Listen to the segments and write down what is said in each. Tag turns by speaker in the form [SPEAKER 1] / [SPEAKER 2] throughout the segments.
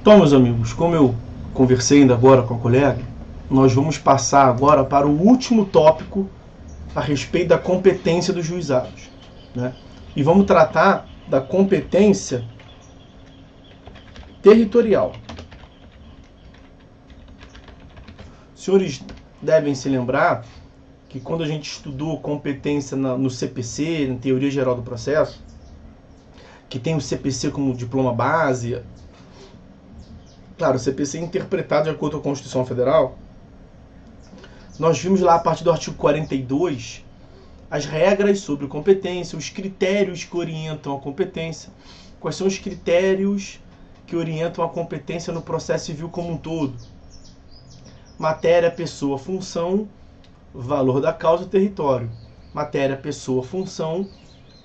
[SPEAKER 1] Então, meus amigos, como eu conversei ainda agora com a colega, nós vamos passar agora para o último tópico a respeito da competência dos juizados, né? E vamos tratar da competência territorial. Os senhores devem se lembrar que quando a gente estudou competência no CPC, na Teoria Geral do Processo, que tem o CPC como diploma base. Claro, o CPC é interpretado de acordo com a Constituição Federal. Nós vimos lá, a partir do artigo 42, as regras sobre competência, os critérios que orientam a competência. Quais são os critérios que orientam a competência no processo civil como um todo? Matéria, pessoa, função, valor da causa e território. Matéria, pessoa, função,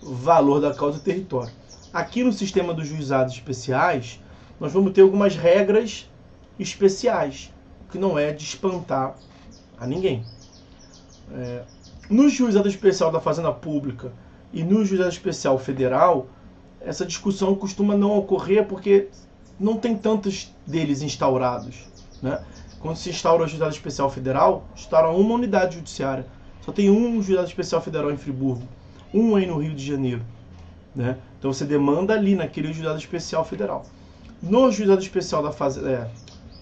[SPEAKER 1] valor da causa e território. Aqui no sistema dos juizados especiais, nós vamos ter algumas regras especiais, que não é de espantar a ninguém. No juizado especial da Fazenda Pública e no juizado especial federal, essa discussão costuma não ocorrer porque não tem tantos deles instaurados, né? Quando se instaura o juizado especial federal, instaura uma unidade judiciária. Só tem um juizado especial federal em Friburgo, um aí no Rio de Janeiro, né? Então você demanda ali naquele juizado especial federal. No juizado especial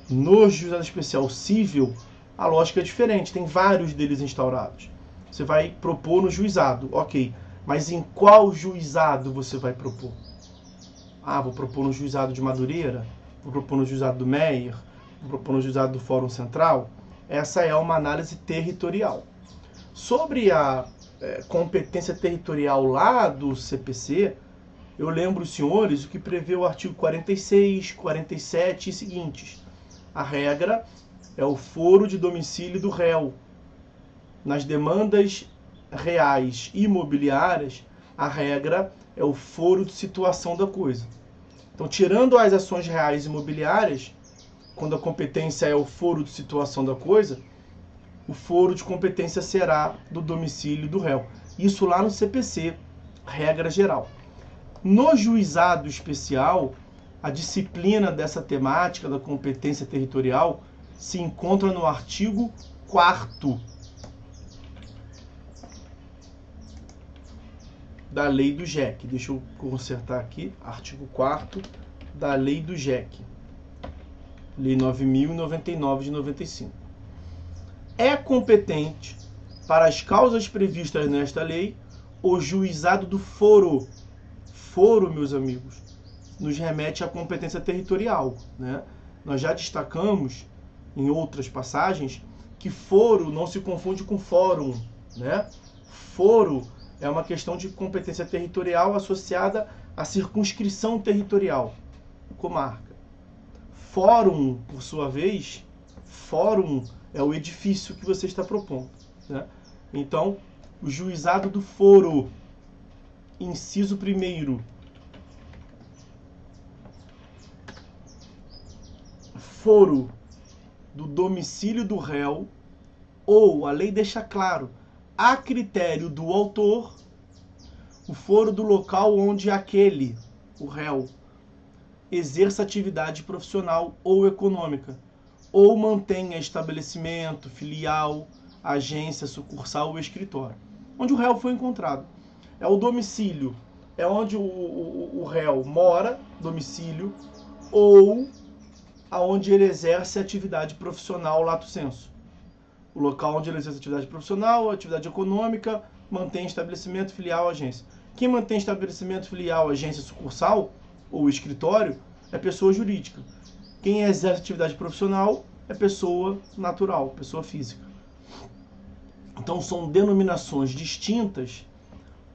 [SPEAKER 1] no juizado especial civil, a lógica é diferente, tem vários deles instaurados. Você vai propor no juizado, ok, mas em qual juizado você vai propor? Ah, vou propor no juizado de Madureira, vou propor no juizado do Meier, vou propor no juizado do Fórum Central. Essa é uma análise territorial. Sobre a competência territorial lá do CPC, eu lembro os senhores o que prevê o artigo 46, 47 e seguintes. A regra é o foro de domicílio do réu. Nas demandas reais imobiliárias, a regra é o foro de situação da coisa. Então, tirando as ações reais imobiliárias, quando a competência é o foro de situação da coisa, o foro de competência será do domicílio do réu. Isso lá no CPC, regra geral. No juizado especial, a disciplina dessa temática da competência territorial se encontra no artigo 4º da Lei do JEC. Deixa eu consertar aqui. Artigo 4º da Lei do JEC. Lei 9.099 de 95. É competente para as causas previstas nesta lei o juizado do foro. Foro, meus amigos, nos remete à competência territorial, né? Nós já destacamos em outras passagens que foro não se confunde com fórum, né? Foro é uma questão de competência territorial associada à circunscrição territorial, comarca. Fórum, por sua vez, fórum é o edifício que você está propondo, né? Então, o juizado do foro, inciso 1º, foro do domicílio do réu, ou, a lei deixa claro, a critério do autor, o foro do local onde aquele, o réu, exerça atividade profissional ou econômica, ou mantenha estabelecimento, filial, agência, sucursal ou escritório, onde o réu foi encontrado. É o domicílio, é onde o réu mora, domicílio, ou aonde ele exerce atividade profissional lato sensu. O local onde ele exerce atividade profissional, atividade econômica, mantém estabelecimento, filial, agência. Quem mantém estabelecimento, filial, agência, sucursal ou escritório é pessoa jurídica. Quem exerce atividade profissional é pessoa natural, pessoa física. Então são denominações distintas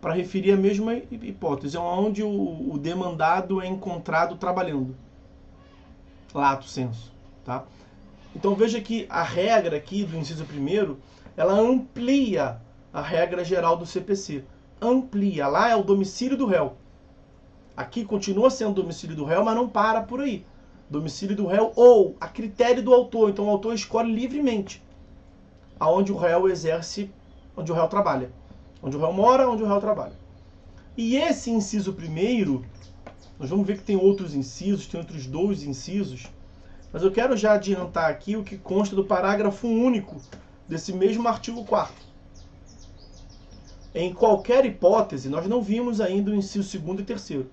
[SPEAKER 1] para referir a mesma hipótese, onde o demandado é encontrado trabalhando, lato sensu, tá? Então veja que a regra aqui do inciso 1º, ela amplia a regra geral do CPC. Amplia, lá é o domicílio do réu. Aqui continua sendo domicílio do réu, mas não para por aí. Domicílio do réu ou a critério do autor. Então o autor escolhe livremente aonde o réu exerce, onde o réu trabalha. Onde o réu mora, onde o réu trabalha. E esse inciso 1º, Nós vamos ver que tem outros incisos, tem outros 2 incisos, mas eu quero já adiantar aqui o que consta do parágrafo único desse mesmo artigo 4º. Em qualquer hipótese, nós não vimos ainda o inciso 2º e 3º,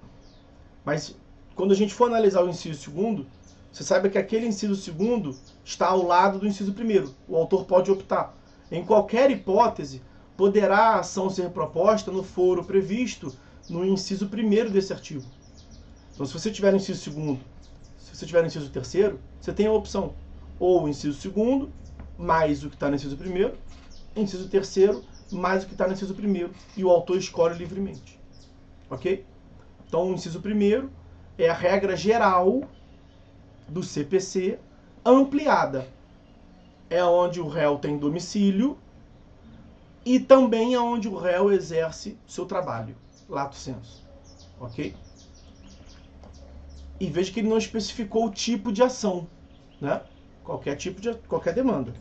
[SPEAKER 1] mas quando a gente for analisar o inciso 2º, você saiba que aquele inciso 2º está ao lado do inciso 1º. O autor pode optar. Em qualquer hipótese, poderá a ação ser proposta no foro previsto no inciso 1º desse artigo. Então, se você tiver o inciso 2º, se você tiver o inciso 3º, você tem a opção ou o inciso 2º mais o que está no inciso 1º, inciso 3º mais o que está no inciso 1º, e o autor escolhe livremente. Ok? Então, o inciso 1º é a regra geral do CPC ampliada. É onde o réu tem domicílio e também é onde o réu exerce seu trabalho, lato sensu. Ok? E veja que ele não especificou o tipo de ação, né? Qualquer demanda.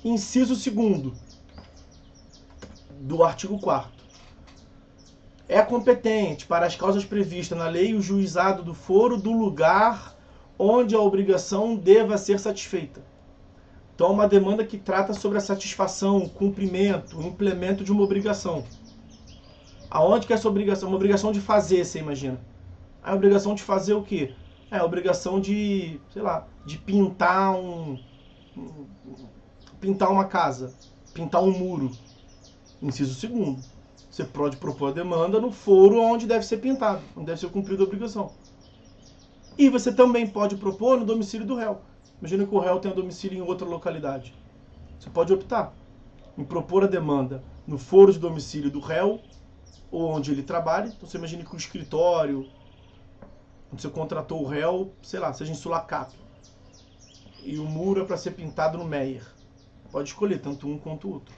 [SPEAKER 1] Inciso 2º do artigo 4º. É competente para as causas previstas na lei o juizado do foro do lugar onde a obrigação deva ser satisfeita. Então, é uma demanda que trata sobre a satisfação, o cumprimento, o implemento de uma obrigação. Aonde que é essa obrigação? Uma obrigação de fazer, você imagina. A obrigação de fazer o quê? É a obrigação de, sei lá, de pintar uma casa, pintar um muro. Inciso 2º. Você pode propor a demanda no foro onde deve ser pintado, onde deve ser cumprida a obrigação. E você também pode propor no domicílio do réu. Imagina que o réu tem um domicílio em outra localidade. Você pode optar em propor a demanda no foro de domicílio do réu, ou onde ele trabalha. Então você imagina que o escritório, onde você contratou o réu, sei lá, seja em Sulacap, e o muro é para ser pintado no Meier. Pode escolher tanto um quanto o outro.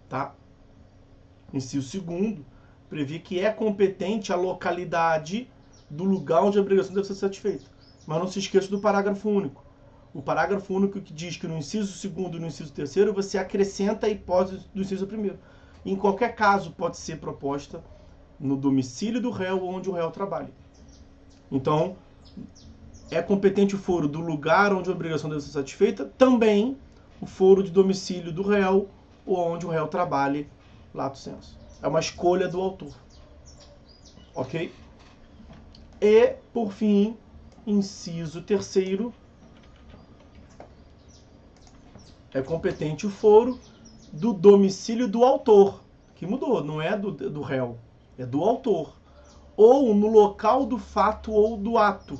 [SPEAKER 1] Tá? Inciso 2º prevê que é competente a localidade do lugar onde a obrigação deve ser satisfeita. Mas não se esqueça do parágrafo único. O parágrafo único que diz que no inciso 2º e no inciso 3º você acrescenta a hipótese do inciso 1º. Em qualquer caso pode ser proposta no domicílio do réu onde o réu trabalha. Então, é competente o foro do lugar onde a obrigação deve ser satisfeita, também o foro de domicílio do réu ou onde o réu trabalhe, lato sensu. É uma escolha do autor. Ok? E, por fim, inciso 3º, é competente o foro do domicílio do autor, que mudou, não é do réu, é do autor, ou no local do fato ou do ato,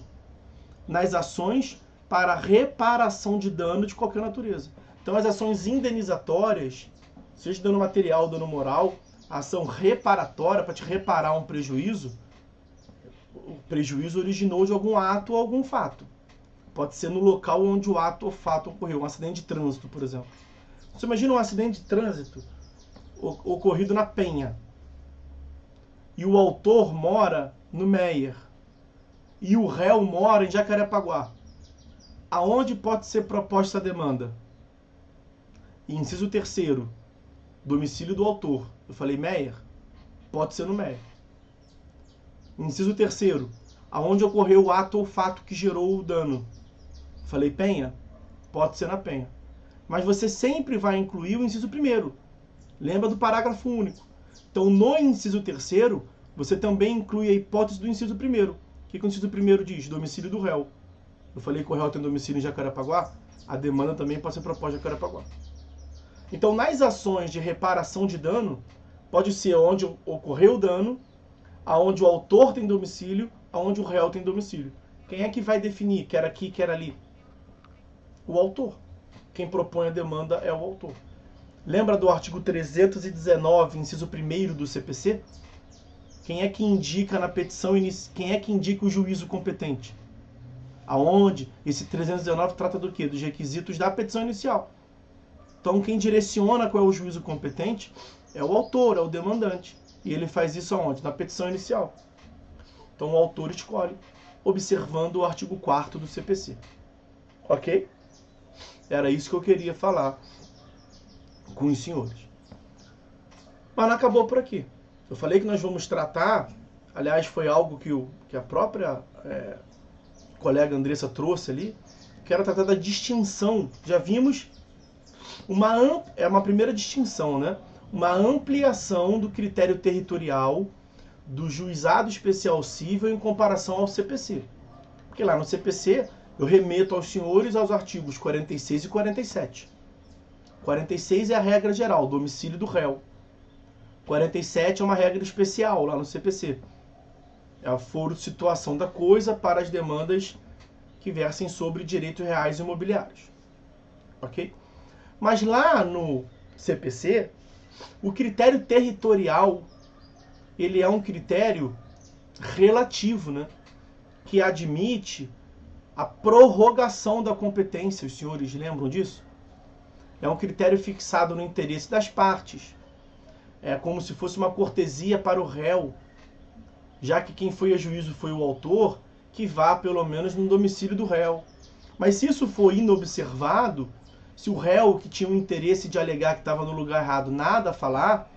[SPEAKER 1] nas ações para reparação de dano de qualquer natureza. Então, as ações indenizatórias, seja dano material ou dano moral, a ação reparatória para te reparar um prejuízo, o prejuízo originou de algum ato ou algum fato. Pode ser no local onde o ato ou fato ocorreu, um acidente de trânsito, por exemplo. Você imagina um acidente de trânsito ocorrido na Penha, e o autor mora no Meier, e o réu mora em Jacarepaguá. Aonde pode ser proposta essa demanda? Inciso 3º, domicílio do autor. Eu falei Meier? Pode ser no Meier. Inciso 3º, aonde ocorreu o ato ou fato que gerou o dano. Eu falei Penha? Pode ser na Penha. Mas você sempre vai incluir o inciso 1º. Lembra do parágrafo único. Então, no inciso 3º, você também inclui a hipótese do inciso 1º. O que o inciso 1º diz? Domicílio do réu. Eu falei que o réu tem domicílio em Jacarepaguá, a demanda também pode ser proposta em Jacarepaguá. Então, nas ações de reparação de dano, pode ser onde ocorreu o dano, aonde o autor tem domicílio, aonde o réu tem domicílio. Quem é que vai definir, quer aqui, quer ali? O autor. Quem propõe a demanda é o autor. Lembra do artigo 319, inciso 1º do CPC? Quem é que indica na petição, quem é que indica o juízo competente? Aonde? Esse 319 trata do quê? Dos requisitos da petição inicial. Então, quem direciona qual é o juízo competente é o autor, é o demandante. E ele faz isso aonde? Na petição inicial. Então, o autor escolhe, observando o artigo 4º do CPC. Ok? Era isso que eu queria falar com os senhores. Mas não acabou por aqui. Eu falei que nós vamos tratar aliás, foi algo que a própria colega Andressa trouxe ali, que era tratar da distinção. Já vimos uma primeira distinção, né? Uma ampliação do critério territorial do juizado especial cível em comparação ao CPC. Porque lá no CPC eu remeto aos senhores aos artigos 46 e 47. 46 é a regra geral, domicílio do réu. 47 é uma regra especial lá no CPC. É a foro de situação da coisa para as demandas que versem sobre direitos reais e imobiliários. Ok? Mas lá no CPC, o critério territorial, ele é um critério relativo, né? Que admite a prorrogação da competência. Os senhores lembram disso? É um critério fixado no interesse das partes. É como se fosse uma cortesia para o réu, já que quem foi a juízo foi o autor, que vá pelo menos no domicílio do réu. Mas se isso for inobservado, se o réu que tinha o interesse de alegar que estava no lugar errado nada a falar,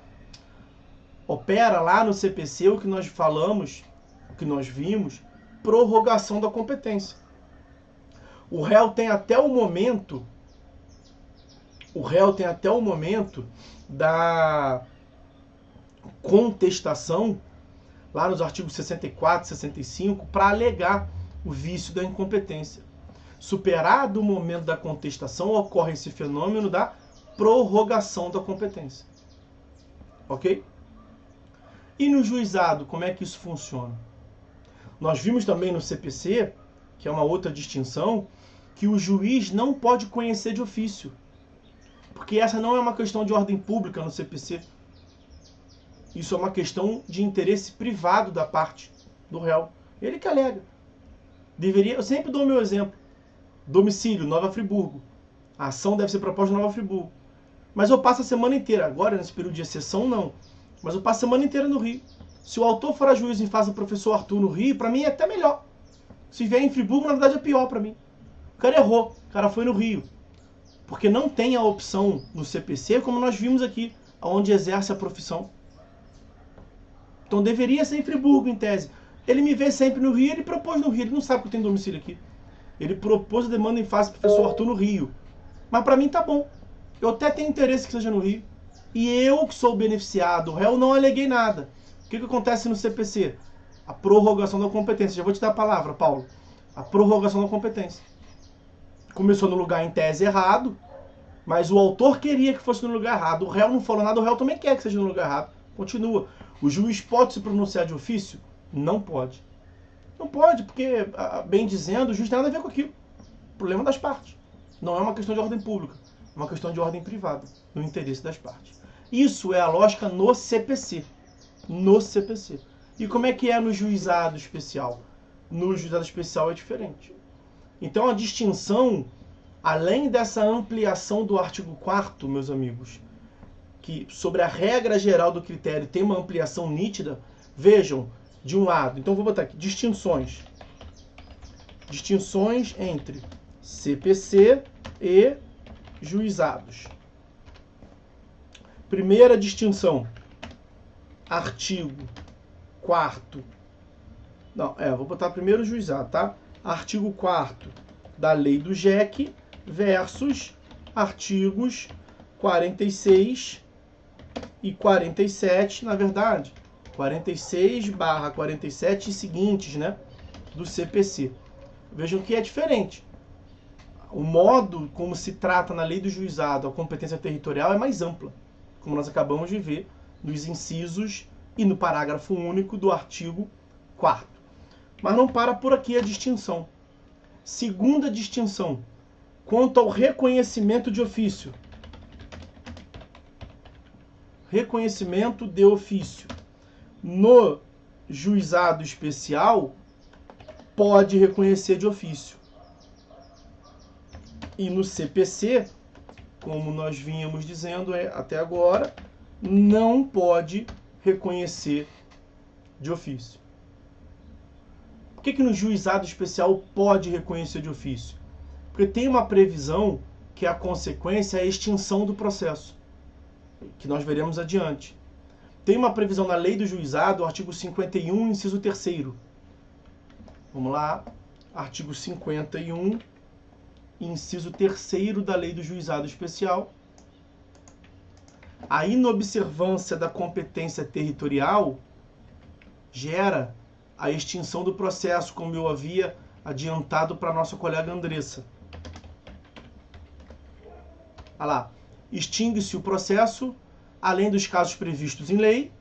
[SPEAKER 1] opera lá no CPC o que nós falamos, o que nós vimos, prorrogação da competência. O réu tem até o momento da contestação, lá nos artigos 64 e 65, para alegar o vício da incompetência. Superado o momento da contestação, ocorre esse fenômeno da prorrogação da competência. Ok? E no juizado, como é que isso funciona? Nós vimos também no CPC, que é uma outra distinção, que o juiz não pode conhecer de ofício. Porque essa não é uma questão de ordem pública no CPC. Isso é uma questão de interesse privado da parte do réu. Ele que alega. Eu sempre dou o meu exemplo. Domicílio, Nova Friburgo. A ação deve ser proposta em Nova Friburgo. Mas eu passo a semana inteira. Agora, nesse período de exceção, não. Mas eu passo a semana inteira no Rio. Se o autor for a juiz e faz o professor Arthur no Rio, para mim é até melhor. Se vier em Friburgo, na verdade é pior para mim. O cara errou. O cara foi no Rio. Porque não tem a opção no CPC, como nós vimos aqui, onde exerce a profissão. Então deveria ser em Friburgo, em tese. Ele me vê sempre no Rio, ele propôs no Rio. Ele não sabe que eu tenho domicílio aqui. Ele propôs a demanda em face do professor Arthur no Rio. Mas para mim tá bom. Eu até tenho interesse que seja no Rio. E eu que sou beneficiado, o réu, não aleguei nada. O que acontece no CPC? A prorrogação da competência. Já vou te dar a palavra, Paulo. A prorrogação da competência. Começou no lugar em tese errado, mas o autor queria que fosse no lugar errado. O réu não falou nada, o réu também quer que seja no lugar errado. Continua. O juiz pode se pronunciar de ofício? Não pode. Não pode, porque, bem dizendo, o juiz tem nada a ver com aquilo. Problema das partes. Não é uma questão de ordem pública. É uma questão de ordem privada, no interesse das partes. Isso é a lógica no CPC. No CPC. E como é que é no juizado especial? No juizado especial é diferente. Então a distinção, além dessa ampliação do artigo 4º, meus amigos, que sobre a regra geral do critério tem uma ampliação nítida, vejam, de um lado, então vou botar aqui, distinções. Distinções entre CPC e juizados. Primeira distinção, artigo 4º. Não, vou botar primeiro o juizado, tá? Artigo 4º da lei do JEC versus artigos 46 e 47, na verdade, 46/47 e seguintes, né, do CPC. Vejam que é diferente. O modo como se trata na lei do juizado a competência territorial é mais ampla, como nós acabamos de ver nos incisos e no parágrafo único do artigo 4º. Mas não para por aqui a distinção. Segunda distinção, quanto ao reconhecimento de ofício. Reconhecimento de ofício. No juizado especial, pode reconhecer de ofício. E no CPC, como nós vínhamos dizendo até agora, não pode reconhecer de ofício. Por que no juizado especial pode reconhecer de ofício? Porque tem uma previsão que a consequência é a extinção do processo, que nós veremos adiante. Tem uma previsão na lei do juizado, artigo 51, inciso 3º. Vamos lá. Artigo 51, inciso 3º da lei do juizado especial. A inobservância da competência territorial gera a extinção do processo, como eu havia adiantado para a nossa colega Andressa. Olha lá. Extingue-se o processo, além dos casos previstos em lei,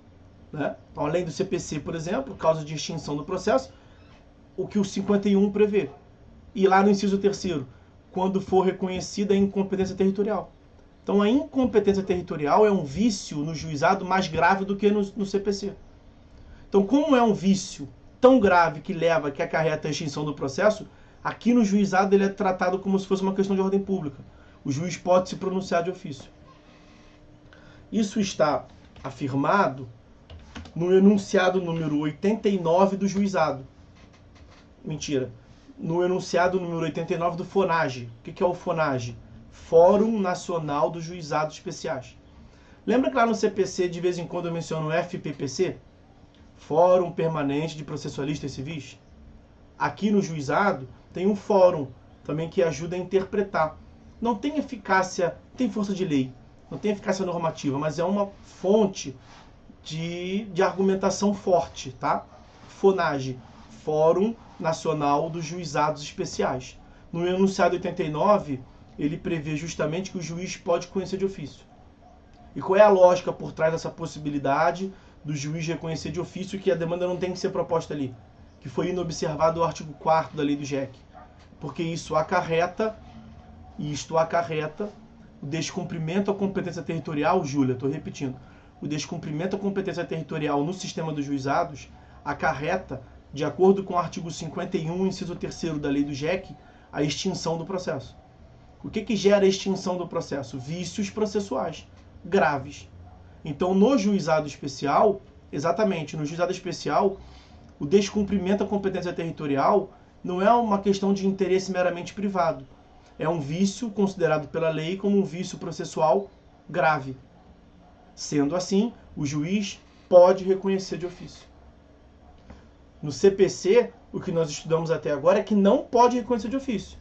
[SPEAKER 1] né? Então, além do CPC, por exemplo, causa de extinção do processo, o que o 51 prevê. E lá no inciso 3º, quando for reconhecida a incompetência territorial. Então, a incompetência territorial é um vício no juizado mais grave do que no CPC. Então, como é um vício tão grave que acarreta a extinção do processo, aqui no juizado ele é tratado como se fosse uma questão de ordem pública. O juiz pode se pronunciar de ofício. Isso está afirmado no enunciado número 89 do juizado. Mentira. No enunciado número 89 do FONAGE. O que é o FONAGE? Fórum Nacional dos Juizados Especiais. Lembra que lá no CPC de vez em quando eu menciono o FPPC? Fórum Permanente de Processualistas Civis? Aqui no juizado tem um fórum também que ajuda a interpretar. Não tem eficácia, tem força de lei, não tem eficácia normativa, mas é uma fonte de argumentação forte, tá? FONAGE, Fórum Nacional dos Juizados Especiais. No enunciado 89, ele prevê justamente que o juiz pode conhecer de ofício. E qual é a lógica por trás dessa possibilidade do juiz reconhecer de ofício que a demanda não tem que ser proposta ali? Que foi inobservado o artigo 4º da lei do GEC. Porque isto acarreta o descumprimento à competência territorial, Júlia, estou repetindo, o descumprimento à competência territorial no sistema dos juizados acarreta, de acordo com o artigo 51, inciso 3º da lei do GEC, a extinção do processo. O que gera a extinção do processo? Vícios processuais graves. Então, no juizado especial, exatamente, no juizado especial, o descumprimento à competência territorial não é uma questão de interesse meramente privado. É um vício considerado pela lei como um vício processual grave. Sendo assim, o juiz pode reconhecer de ofício. No CPC, o que nós estudamos até agora é que não pode reconhecer de ofício.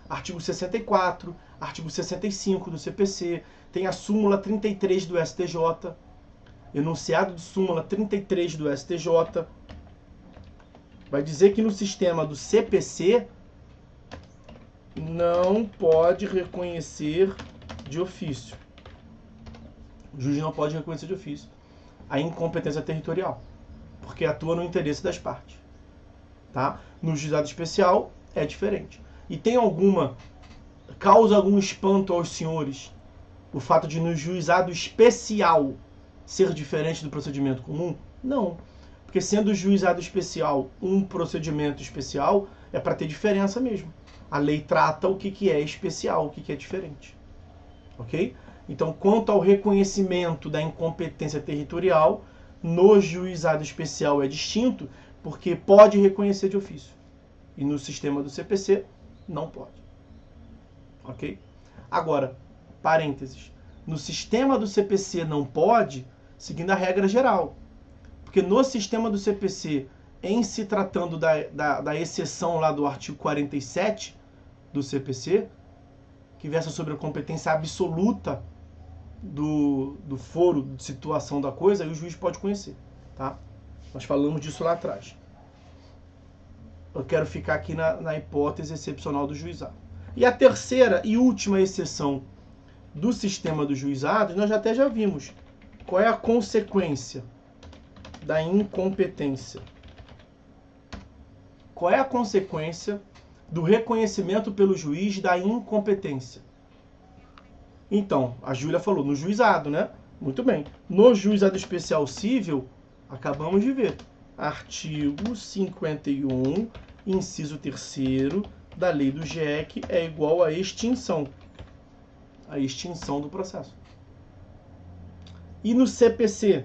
[SPEAKER 1] Artigo 64, artigo 65 do CPC, tem a súmula 33 do STJ, enunciado de súmula 33 do STJ, vai dizer que no sistema do CPC não pode reconhecer de ofício. O juiz não pode reconhecer de ofício a incompetência territorial, porque atua no interesse das partes. Tá? No juizado especial é diferente. E tem causa algum espanto aos senhores o fato de no juizado especial ser diferente do procedimento comum? Não. Porque sendo o juizado especial um procedimento especial, é para ter diferença mesmo. A lei trata o que é especial, o que é diferente. Ok? Então, quanto ao reconhecimento da incompetência territorial, no juizado especial é distinto, porque pode reconhecer de ofício. E no sistema do CPC, não pode. Ok? Agora, parênteses. No sistema do CPC não pode, seguindo a regra geral. Porque no sistema do CPC, em se tratando da exceção lá do artigo 47 do CPC, que versa sobre a competência absoluta do foro de situação da coisa, aí o juiz pode conhecer. Tá? Nós falamos disso lá atrás. Eu quero ficar aqui na hipótese excepcional do juizado. E a terceira e última exceção do sistema dos juizados, nós até já vimos. Qual é a consequência da incompetência? Qual é a consequência do reconhecimento pelo juiz da incompetência? Então, a Júlia falou no juizado, né? Muito bem. No juizado especial civil, acabamos de ver. Artigo 51, inciso 3º da lei do GEC é igual à extinção. A extinção do processo. E no CPC?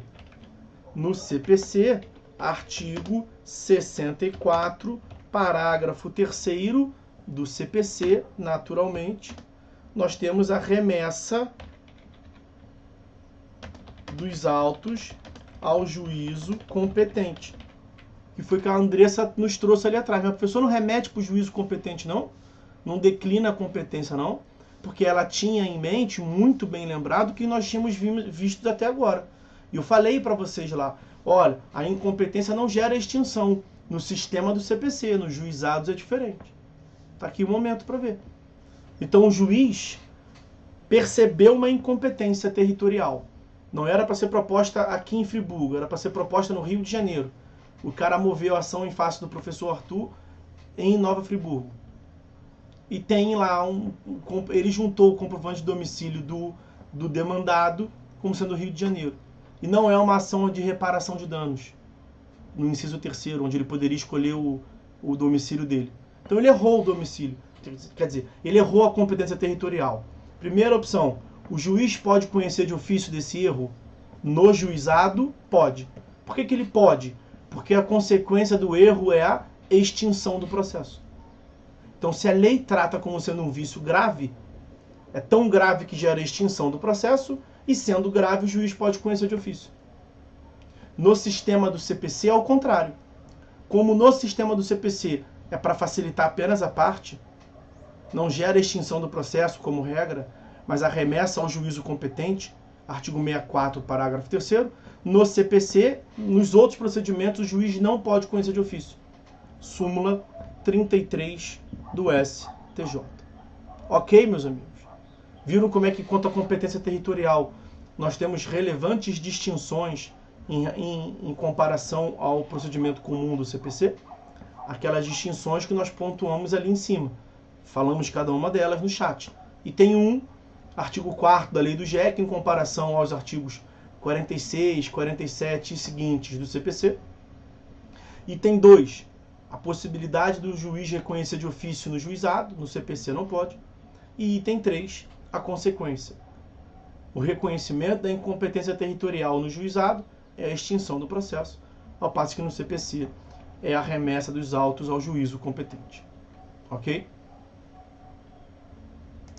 [SPEAKER 1] No CPC, artigo 64, parágrafo 3º do CPC, naturalmente, nós temos a remessa dos autos ao juízo competente. Que foi que a Andressa nos trouxe ali atrás. Mas a professora não remete para o juízo competente, não? Não declina a competência, não? Porque ela tinha em mente, muito bem lembrado, que nós tínhamos visto até agora. E eu falei para vocês lá, olha, a incompetência não gera extinção. No sistema do CPC, nos juizados é diferente. Está aqui o momento para ver. Então o juiz percebeu uma incompetência territorial. Não era para ser proposta aqui em Friburgo, era para ser proposta no Rio de Janeiro. O cara moveu a ação em face do professor Arthur em Nova Friburgo. E tem lá, ele juntou o comprovante de domicílio do demandado como sendo o Rio de Janeiro. E não é uma ação de reparação de danos, no inciso 3º, onde ele poderia escolher o domicílio dele. Então ele errou o domicílio, quer dizer, ele errou a competência territorial. Primeira opção, o juiz pode conhecer de ofício desse erro no juizado? Pode. Por que ele pode? Porque a consequência do erro é a extinção do processo. Então, se a lei trata como sendo um vício grave, é tão grave que gera extinção do processo, e sendo grave, o juiz pode conhecer de ofício. No sistema do CPC, é ao contrário. Como no sistema do CPC é para facilitar apenas a parte, não gera extinção do processo como regra, mas arremessa ao juízo competente, artigo 64, parágrafo 3º, no CPC, nos outros procedimentos, o juiz não pode conhecer de ofício. Súmula 33 do STJ. Ok, meus amigos? Viram como é que, quanto à competência territorial, nós temos relevantes distinções em comparação ao procedimento comum do CPC? Aquelas distinções que nós pontuamos ali em cima. Falamos cada uma delas no chat. E tem artigo 4º da lei do GEC, em comparação aos artigos 46, 47 e seguintes do CPC. E tem 2, a possibilidade do juiz reconhecer de ofício no juizado, no CPC não pode. E item 3, a consequência. O reconhecimento da incompetência territorial no juizado é a extinção do processo, ao passo que no CPC é a remessa dos autos ao juízo competente. Ok?